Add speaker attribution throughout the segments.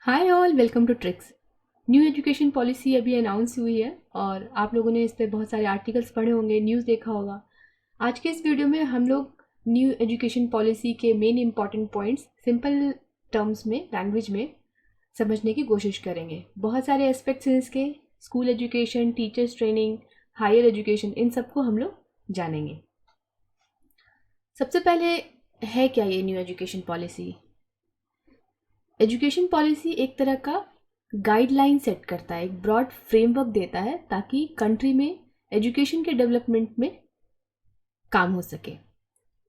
Speaker 1: Hi all, welcome to tricks. New education policy अभी announce हुई है और आप लोगों ने इस पर बहुत सारे आर्टिकल्स पढ़े होंगे, न्यूज़ देखा होगा। आज के इस वीडियो में हम लोग न्यू एजुकेशन पॉलिसी के main important points simple terms में, लैंग्वेज में समझने की कोशिश करेंगे। बहुत सारे एस्पेक्ट्स हैं इसके, school education, teachers training, higher education, इन सबको हम लोग जानेंगे। सबसे पहले है क्या ये new education policy? Education policy एक तरह का गाइडलाइन सेट करता है, एक ब्रॉड फ्रेमवर्क देता है ताकि कंट्री में एजुकेशन के डेवलपमेंट में काम हो सके।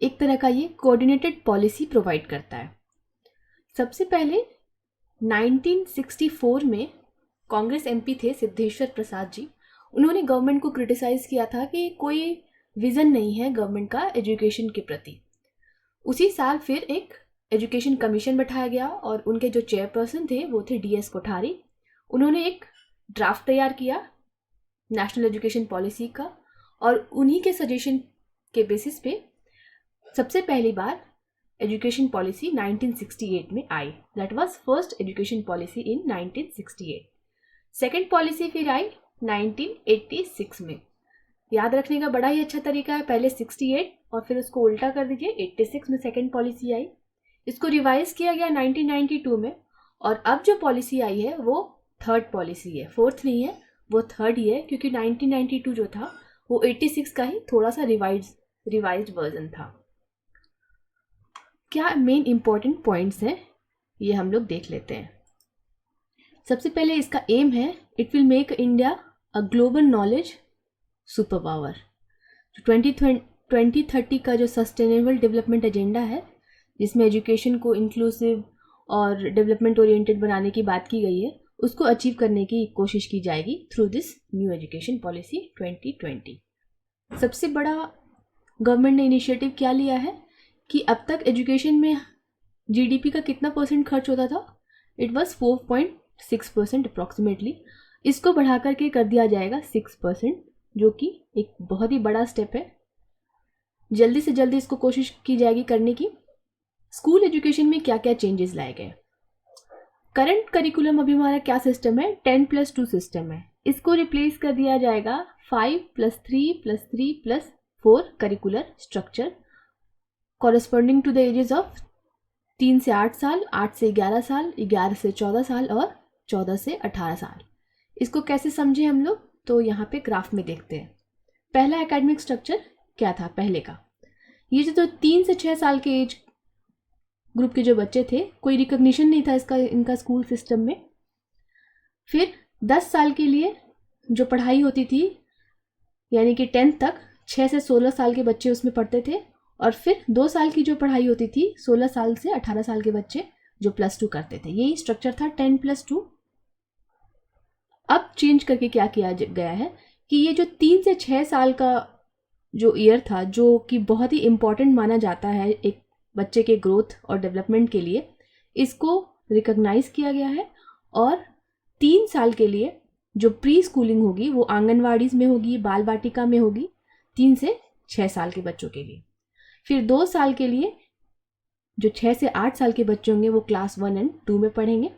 Speaker 1: एक तरह का ये कोऑर्डिनेटेड पॉलिसी प्रोवाइड करता है। सबसे पहले 1964 में कांग्रेस एमपी थे सिद्धेश्वर प्रसाद जी। उन्होंने गवर्नमेंट को क्रिटिसाइज किया था कि कोई विजन नहीं है गवर्नमेंट का एजुकेशन के प्रति। उसी साल फिर एक एजुकेशन कमीशन बैठाया गया और उनके जो चेयरपर्सन थे वो थे डीएस कोठारी। उन्होंने एक ड्राफ्ट तैयार किया नेशनल एजुकेशन पॉलिसी का और उन्हीं के सजेशन के बेसिस पे सबसे पहली बार एजुकेशन पॉलिसी 1968 में आई। That was first education policy in 1968। Second policy फिर आई 1986 में। याद रखने का बड़ा ही अच्छा तरीका है, पहले 68 और फिर उसको उल्टा कर दीजिए, 86 में सेकेंड पॉलिसी आई। इसको रिवाइज किया गया 1992 में और अब जो पॉलिसी आई है वो थर्ड पॉलिसी है, फोर्थ नहीं है, वो थर्ड ही है, क्योंकि 1992 जो था वो 86 का ही थोड़ा सा रिवाइज्ड वर्जन था। क्या मेन इंपॉर्टेंट पॉइंट्स हैं ये हम लोग देख लेते हैं। सबसे पहले इसका एम है, it will make India a global knowledge super power. 2030 का जो सस्टेनेबल डेवलपमेंट एजेंडा है जिसमें एजुकेशन को इंक्लूसिव और डेवलपमेंट ओरिएंटेड बनाने की बात की गई है, उसको अचीव करने की कोशिश की जाएगी through this new education policy 2020। सबसे बड़ा गवर्नमेंट ने इनिशिएटिव क्या लिया है कि अब तक एजुकेशन में जीडीपी का कितना परसेंट खर्च होता था? It was 4.6% approximately. इसको बढ़ा करके कर दिया जाएगा 6%, जो कि एक बहुत ही बड़ा स्टेप है। जल्दी से जल्दी इसको कोशिश की जाएगी करने की। स्कूल एजुकेशन में क्या क्या चेंजेस लाए गए? करंट करिकुलम अभी हमारा क्या सिस्टम है? 10+2 सिस्टम है। इसको रिप्लेस कर दिया जाएगा 5+3+3+4 curricular structure corresponding to the ages of 3 से 8 साल, 8 से 11 साल, 11 से 14 साल और 14 से 18 साल। इसको कैसे समझे हम लोग? तो यहाँ पे ग्राफ में देखते हैं। पहला एकेडमिक स्ट्रक्चर क्या था पहले का? ये जो 3 से 6 साल के एज ग्रुप के जो बच्चे थे, कोई रिकॉग्निशन नहीं था इनका स्कूल सिस्टम में। फिर 10 साल के लिए जो पढ़ाई होती थी, यानी कि 10th तक, 6 से 16 साल के बच्चे उसमें पढ़ते थे और फिर 2 साल की जो पढ़ाई होती थी 16 साल से 18 साल के बच्चे जो +2 करते थे। यही स्ट्रक्चर था 10+2। अब चेंज करके क्या किया गया है कि ये जो 3 से 6 साल का जो ईयर था, जो कि बहुत ही इम्पॉर्टेंट माना जाता है एक बच्चे के ग्रोथ और डेवलपमेंट के लिए, इसको रिकॉग्नाइज किया गया है। और 3 साल के लिए जो प्री स्कूलिंग होगी वो आंगनवाड़ी में होगी, बाल बाटिका में होगी, 3 से 6 साल के बच्चों के लिए। फिर 2 साल के लिए जो 6 से 8 साल के बच्चे होंगे वो क्लास 1 और 2 में पढ़ेंगे।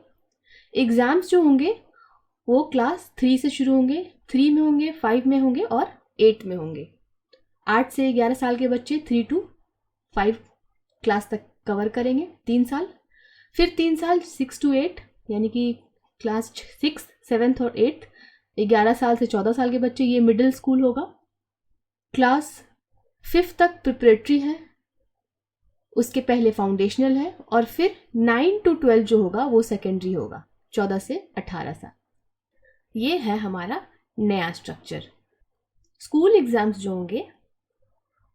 Speaker 1: एग्ज़ाम्स जो होंगे वो क्लास 3 से शुरू होंगे, 3 में होंगे, 5 में होंगे और 8 में होंगे। 8 से 11 साल के बच्चे 3 to 5 क्लास तक कवर करेंगे 3 साल। फिर 3 साल 6 to 8, यानी कि क्लास 6, 7th और 8th। 11 साल से 14 साल के बच्चे, ये मिडिल स्कूल होगा। क्लास 5th तक प्रिपरेटरी है, उसके पहले फाउंडेशनल है और फिर 9 to 12 जो होगा वो सेकेंडरी होगा, 14 से 18 साल। ये है हमारा नया स्ट्रक्चर। स्कूल एग्जाम्स जो होंगे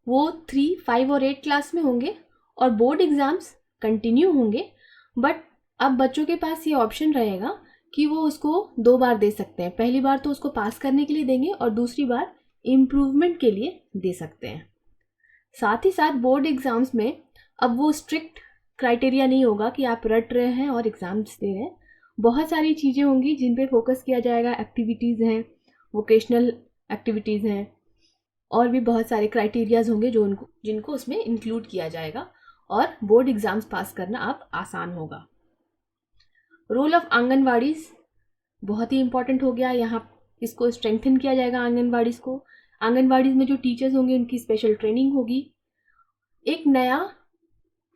Speaker 1: वो 3, 5 और 8 क्लास में होंगे और बोर्ड एग्जाम्स कंटिन्यू होंगे, बट अब बच्चों के पास ये ऑप्शन रहेगा कि वो उसको 2 बार दे सकते हैं। पहली बार तो उसको पास करने के लिए देंगे और दूसरी बार इम्प्रूवमेंट के लिए दे सकते हैं। साथ ही साथ बोर्ड एग्जाम्स में अब वो स्ट्रिक्ट क्राइटेरिया नहीं होगा कि आप रट रहे हैं और एग्ज़ाम्स दे रहे हैं। बहुत सारी चीज़ें होंगी जिन पे फोकस किया जाएगा। एक्टिविटीज़ हैं, वोकेशनल एक्टिविटीज़ हैं और भी बहुत सारे क्राइटेरियाज होंगे जिनको उसमें इंक्लूड किया जाएगा और बोर्ड एग्ज़ाम्स पास करना अब आसान होगा। रोल ऑफ आंगनवाड़ीज बहुत ही इंपॉर्टेंट हो गया यहाँ, इसको स्ट्रेंथन किया जाएगा आंगनवाड़ीज को। आंगनवाड़ीज में जो टीचर्स होंगे उनकी स्पेशल ट्रेनिंग होगी। एक नया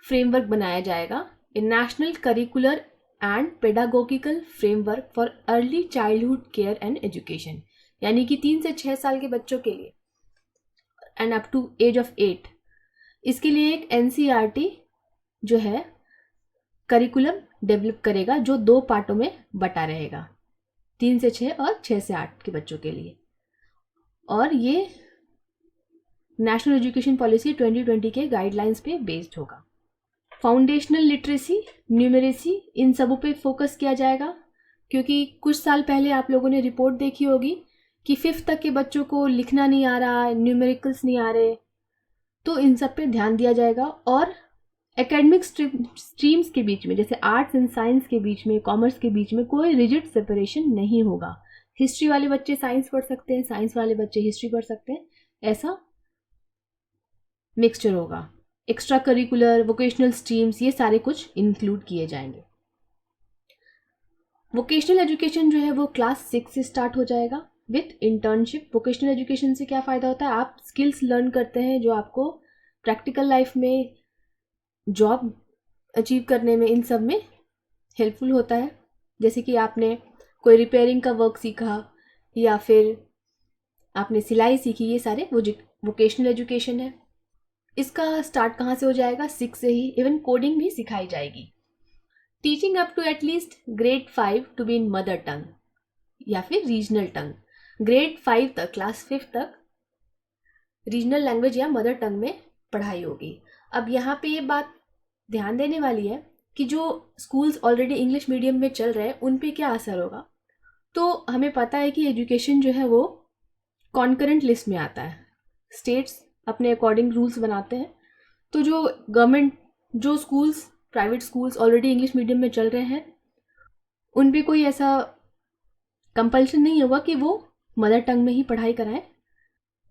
Speaker 1: फ्रेमवर्क बनाया जाएगा, a national curricular and pedagogical framework for early childhood care and education, यानी कि 3 से 6 साल के बच्चों के लिए and up to age of 8, इसके लिए एक एनसीईआरटी जो है करिकुलम डेवलप करेगा, जो 2 पार्टों में बटा रहेगा, 3 से 6 और 6 से 8 के बच्चों के लिए। और ये नेशनल एजुकेशन पॉलिसी 2020 के गाइडलाइंस पे बेस्ड होगा। फाउंडेशनल लिटरेसी, न्यूमरेसी, इन सबों पे फोकस किया जाएगा, क्योंकि कुछ साल पहले आप लोगों ने रिपोर्ट देखी होगी कि 5th तक के बच्चों को लिखना नहीं आ रहा, न्यूमेरिकल्स नहीं आ रहे, तो इन सब पे ध्यान दिया जाएगा। और एकेडमिक स्ट्रीम्स के बीच में, जैसे आर्ट्स एंड साइंस के बीच में, कॉमर्स के बीच में कोई रिजिड सेपरेशन नहीं होगा। हिस्ट्री वाले बच्चे साइंस पढ़ सकते हैं, साइंस वाले बच्चे हिस्ट्री पढ़ सकते हैं, ऐसा मिक्सचर होगा। एक्स्ट्रा करिकुलर, वोकेशनल स्ट्रीम्स, ये सारे कुछ इंक्लूड किए जाएंगे। वोकेशनल एजुकेशन जो है वो क्लास 6 से स्टार्ट हो जाएगा विथ इंटर्नशिप। वोकेशनल एजुकेशन से क्या फ़ायदा होता है, आप स्किल्स लर्न करते हैं जो आपको प्रैक्टिकल लाइफ में जॉब अचीव करने में, इन सब में हेल्पफुल होता है। जैसे कि आपने कोई रिपेयरिंग का वर्क सीखा या फिर आपने सिलाई सीखी, ये सारे वोकेशनल एजुकेशन है। इसका स्टार्ट कहाँ से हो जाएगा, 6 से ही। इवन कोडिंग भी सिखाई जाएगी। Teaching up to at least grade 5 to be in mother tongue या फिर रीजनल टंग। ग्रेड 5 तक, क्लास 5 तक रीजनल लैंग्वेज या मदर टंग में पढ़ाई होगी। अब यहाँ पे ये बात ध्यान देने वाली है कि जो स्कूल्स ऑलरेडी इंग्लिश मीडियम में चल रहे हैं उन पे क्या असर होगा। तो हमें पता है कि एजुकेशन जो है वो कॉन्करेंट लिस्ट में आता है, स्टेट्स अपने अकॉर्डिंग रूल्स बनाते हैं। तो जो गवर्नमेंट, जो schools, private schools already English medium में चल रहे हैं, उन पे कोई ऐसा कंपल्शन नहीं होगा कि वो मदर टंग में ही पढ़ाई कराएं,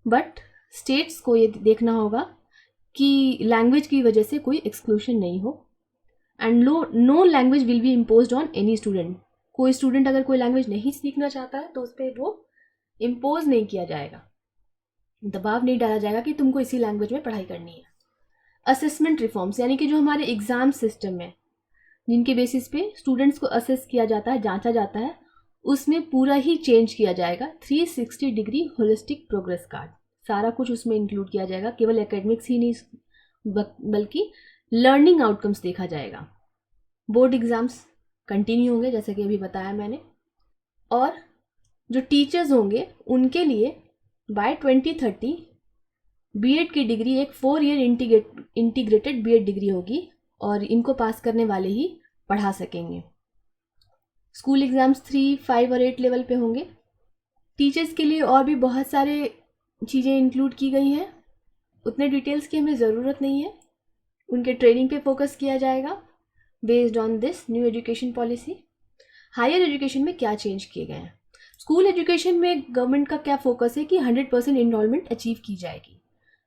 Speaker 1: बट स्टेट्स को ये देखना होगा कि लैंग्वेज की वजह से कोई एक्सक्लूशन नहीं हो। And no language will be imposed on any student. कोई स्टूडेंट अगर कोई लैंग्वेज नहीं सीखना चाहता है तो उस पर वो इम्पोज नहीं किया जाएगा, दबाव नहीं डाला जाएगा कि तुमको इसी लैंग्वेज में पढ़ाई करनी है। असेसमेंट रिफॉर्म्स, यानी कि जो हमारे एग्जाम सिस्टम है जिनके बेसिस पे स्टूडेंट्स को असेस किया जाता है, जांचा जाता है, उसमें पूरा ही चेंज किया जाएगा। 360 डिग्री होलिस्टिक प्रोग्रेस कार्ड, सारा कुछ उसमें इंक्लूड किया जाएगा। केवल एकेडमिक्स ही नहीं बल्कि लर्निंग आउटकम्स देखा जाएगा। बोर्ड एग्जाम्स कंटिन्यू होंगे जैसे कि अभी बताया मैंने। और जो टीचर्स होंगे उनके लिए बाय 2030 बीएड की डिग्री एक 4 ईयर इंटीग्रेटेड बीएड डिग्री होगी और इनको पास करने वाले ही पढ़ा सकेंगे। स्कूल एग्जाम्स 3, 5 और 8 लेवल पे होंगे। टीचर्स के लिए और भी बहुत सारे चीज़ें इंक्लूड की गई हैं, उतने डिटेल्स की हमें ज़रूरत नहीं है। उनके ट्रेनिंग पे फोकस किया जाएगा based on this new education policy. Higher education में क्या चेंज किए गए हैं, स्कूल एजुकेशन में गवर्नमेंट का क्या फोकस है कि 100% इनरोलमेंट अचीव की जाएगी।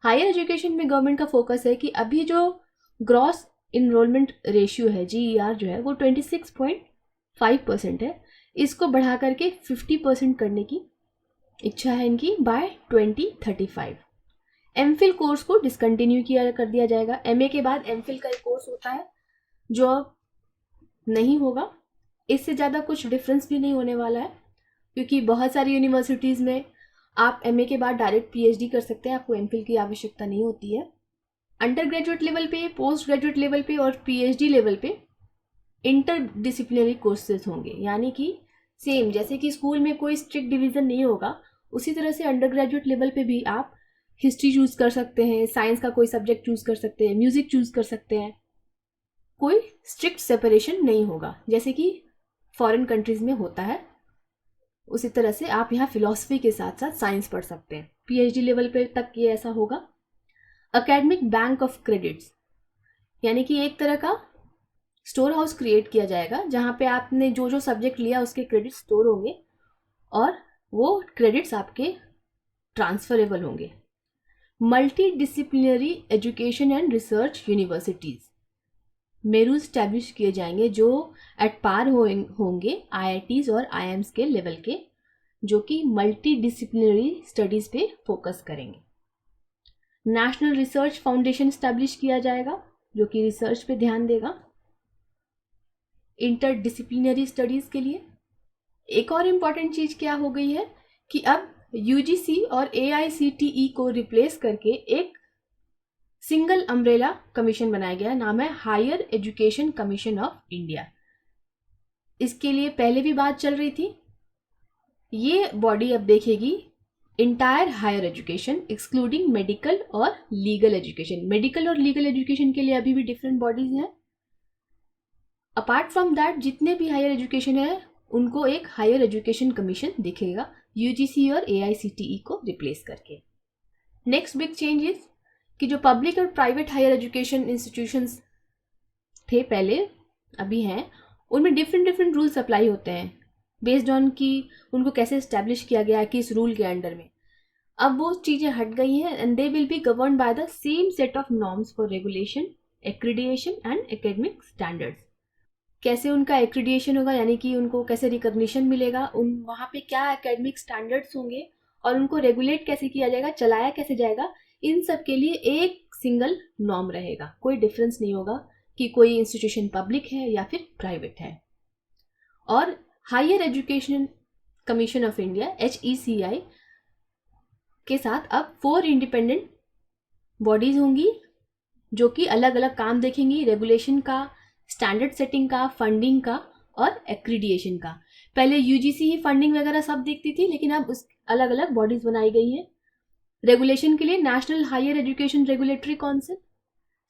Speaker 1: हायर एजुकेशन में गवर्नमेंट का फोकस है कि अभी जो ग्रॉस इनरोलमेंट रेशियो है, GER जो है वो 26.5% है, इसको बढ़ा करके 50% करने की इच्छा है इनकी बाय 2035। एमफिल कोर्स को डिसकंटिन्यू कर दिया जाएगा। MA के बाद एमफिल का एक कोर्स होता है जो अब नहीं होगा। इससे ज़्यादा कुछ डिफरेंस भी नहीं होने वाला है, क्योंकि बहुत सारी यूनिवर्सिटीज़ में आप MA के बाद डायरेक्ट PhD कर सकते हैं, आपको एमफिल की आवश्यकता नहीं होती है। अंडर ग्रेजुएट लेवल पे, पोस्ट ग्रेजुएट लेवल पे और PhD लेवल पे इंटरडिसिप्लिनरी कोर्सेज होंगे, यानी कि सेम जैसे कि स्कूल में कोई स्ट्रिक्ट डिवीज़न नहीं होगा, उसी तरह से अंडर ग्रेजुएट लेवल पे भी आप हिस्ट्री चूज़ कर सकते हैं, साइंस का कोई सब्जेक्ट चूज़ कर सकते हैं, म्यूज़िक चूज़ कर सकते हैं। कोई स्ट्रिक्ट सेपरेशन नहीं होगा जैसे कि फॉरेन कंट्रीज़ में होता है। उसी तरह से आप यहाँ फिलॉसफी के साथ साथ साइंस पढ़ सकते हैं। PhD लेवल पे तक ये ऐसा होगा। एकेडमिक बैंक ऑफ क्रेडिट्स, यानी कि एक तरह का स्टोर हाउस क्रिएट किया जाएगा जहाँ पे आपने जो जो सब्जेक्ट लिया उसके क्रेडिट स्टोर होंगे और वो क्रेडिट्स आपके ट्रांसफरेबल होंगे। Multidisciplinary education and research universities, MERUs establish किए जाएंगे जो एट पार होंगे IITs और IIMs के लेवल के, जो कि मल्टी डिसिप्लिनरी स्टडीज पे फोकस करेंगे। नेशनल रिसर्च फाउंडेशन स्टैब्लिश किया जाएगा जो कि रिसर्च पे ध्यान देगा इंटर डिसिप्लिनरी स्टडीज के लिए। एक और इम्पॉर्टेंट चीज क्या हो गई है कि अब UGC और AICTE को रिप्लेस करके एक सिंगल अम्ब्रेला कमीशन बनाया गया, नाम है higher education commission of India. इसके लिए पहले भी बात चल रही थी। ये बॉडी अब देखेगी entire higher education excluding medical और लीगल एजुकेशन। मेडिकल और लीगल एजुकेशन के लिए अभी भी डिफरेंट बॉडीज हैं। अपार्ट फ्रॉम दैट जितने भी हायर एजुकेशन है उनको एक हायर एजुकेशन कमीशन दिखेगा UGC और AICTE को रिप्लेस करके। नेक्स्ट बिग चेंज इज कि जो पब्लिक और प्राइवेट हायर एजुकेशन इंस्टीट्यूशंस थे पहले, अभी हैं, उनमें डिफरेंट रूल्स अप्लाई होते हैं बेस्ड ऑन कि उनको कैसे इस्टेब्लिश किया गया है, किस रूल के अंडर में। अब वो चीज़ें हट गई हैं and they will be govern by the same set of norms for regulation, accreditation and academic standards. कैसे उनका एक्रीडिएशन होगा, यानी कि उनको कैसे रिकॉग्निशन मिलेगा, उन वहाँ पे क्या एकेडमिक स्टैंडर्ड्स होंगे और उनको रेगुलेट कैसे किया जाएगा, चलाया कैसे जाएगा, इन सब के लिए एक सिंगल नॉर्म रहेगा। कोई डिफरेंस नहीं होगा कि कोई इंस्टीट्यूशन पब्लिक है या फिर प्राइवेट है। और higher education commission of India HECI के साथ अब 4 इंडिपेंडेंट बॉडीज होंगी जो कि अलग अलग काम देखेंगी, रेगुलेशन का, स्टैंडर्ड सेटिंग का, फंडिंग का और एक्रीडिएशन का। पहले UGC ही फंडिंग वगैरह सब देखती थी, लेकिन अब उस अलग अलग बॉडीज बनाई गई हैं। रेगुलेशन के लिए national higher education regulatory council,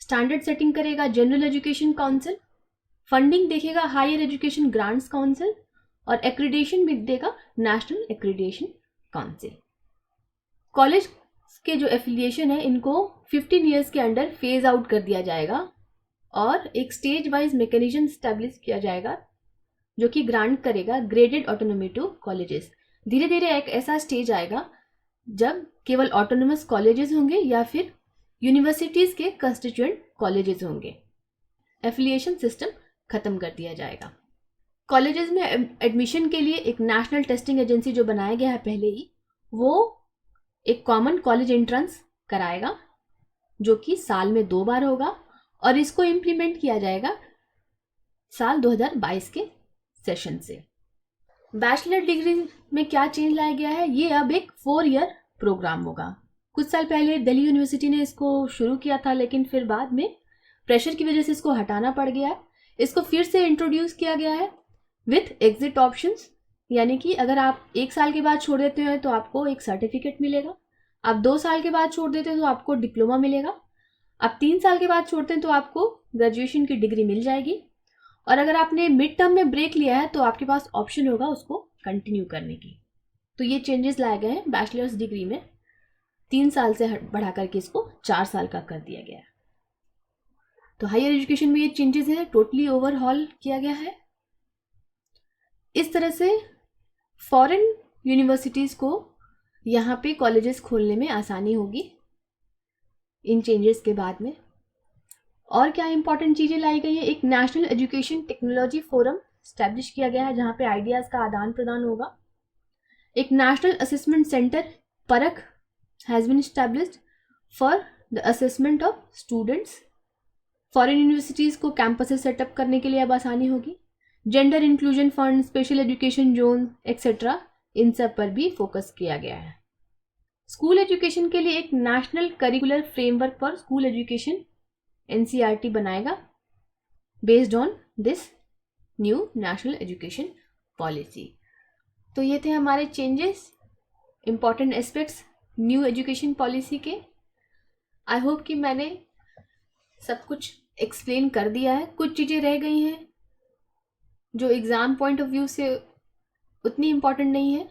Speaker 1: standard setting करेगा जनरल एजुकेशन काउंसिल, फंडिंग देखेगा हायर एजुकेशन ग्रांट्स काउंसिल और एक्रीडिएशन भी देगा नेशनल एक्रीडिएशन काउंसिल। कॉलेज के जो एफिलिएशन है इनको 15 ईयर्स के अंडर फेज आउट कर दिया जाएगा और एक स्टेज वाइज मैकेनिज्म स्टैब्लिश किया जाएगा जो कि ग्रांट करेगा ग्रेडेड ऑटोनॉमी टू कॉलेजेस। धीरे धीरे एक ऐसा स्टेज आएगा जब केवल ऑटोनोमस कॉलेजेस होंगे या फिर यूनिवर्सिटीज के कंस्टिट्यूएंट कॉलेजेस होंगे। एफिलिएशन सिस्टम खत्म कर दिया जाएगा। कॉलेजेस में एडमिशन के लिए एक नेशनल टेस्टिंग एजेंसी जो बनाया गया है पहले ही, वो एक कॉमन कॉलेज एंट्रेंस कराएगा जो कि साल में 2 बार होगा और इसको इम्प्लीमेंट किया जाएगा साल 2022 के सेशन से। बैचलर डिग्री में क्या चेंज लाया गया है, ये अब एक 4 ईयर प्रोग्राम होगा। कुछ साल पहले दिल्ली यूनिवर्सिटी ने इसको शुरू किया था, लेकिन फिर बाद में प्रेशर की वजह से इसको हटाना पड़ गया। इसको फिर से इंट्रोड्यूस किया गया है विथ एग्जिट ऑप्शंस, यानी कि अगर आप 1 साल के बाद छोड़ देते हैं तो आपको एक सर्टिफिकेट मिलेगा, आप 2 साल के बाद छोड़ देते हैं तो आपको डिप्लोमा मिलेगा, आप 3 साल के बाद छोड़ते हैं तो आपको ग्रेजुएशन की डिग्री मिल जाएगी, और अगर आपने मिड टर्म में ब्रेक लिया है तो आपके पास ऑप्शन होगा उसको कंटिन्यू करने की। तो ये चेंजेस लाए गए हैं बैचलर्स डिग्री में, 3 साल से बढ़ा करके इसको 4 साल का कर दिया गया है। तो हायर एजुकेशन में ये चेंजेस हैं, टोटली ओवरहॉल किया गया है। इस तरह से फॉरेन यूनिवर्सिटीज़ को यहाँ पे कॉलेजेस खोलने में आसानी होगी इन चेंजेस के बाद में। और क्या इंपॉर्टेंट चीज़ें लाई गई है, एक national education technology forum establish किया गया है जहाँ पे आइडियाज़ का आदान प्रदान होगा। एक national assessment centre Parakh has been established for the assessment of students. Foreign universities को कैंपसेस सेटअप करने के लिए अब आसानी होगी। Gender inclusion fund, special education zone etcetera, इन सब पर भी फोकस किया गया है। स्कूल एजुकेशन के लिए एक national curricular framework for school education NCERT बनाएगा based on this new national education policy. तो ये थे हमारे changes, important aspects new education policy के। आई होप कि मैंने सब कुछ एक्सप्लेन कर दिया है। कुछ चीज़ें रह गई हैं जो एग्ज़ाम पॉइंट ऑफ व्यू से उतनी इम्पॉर्टेंट नहीं है।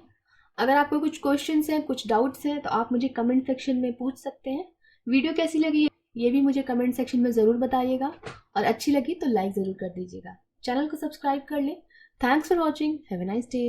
Speaker 1: अगर आपको कुछ क्वेश्चंस हैं, कुछ डाउट्स हैं, तो आप मुझे कमेंट सेक्शन में पूछ सकते हैं। वीडियो कैसी लगी ये भी मुझे कमेंट सेक्शन में ज़रूर बताइएगा, और अच्छी लगी तो लाइक ज़रूर कर दीजिएगा। चैनल को सब्सक्राइब कर लें। Thanks for watching, have a nice day.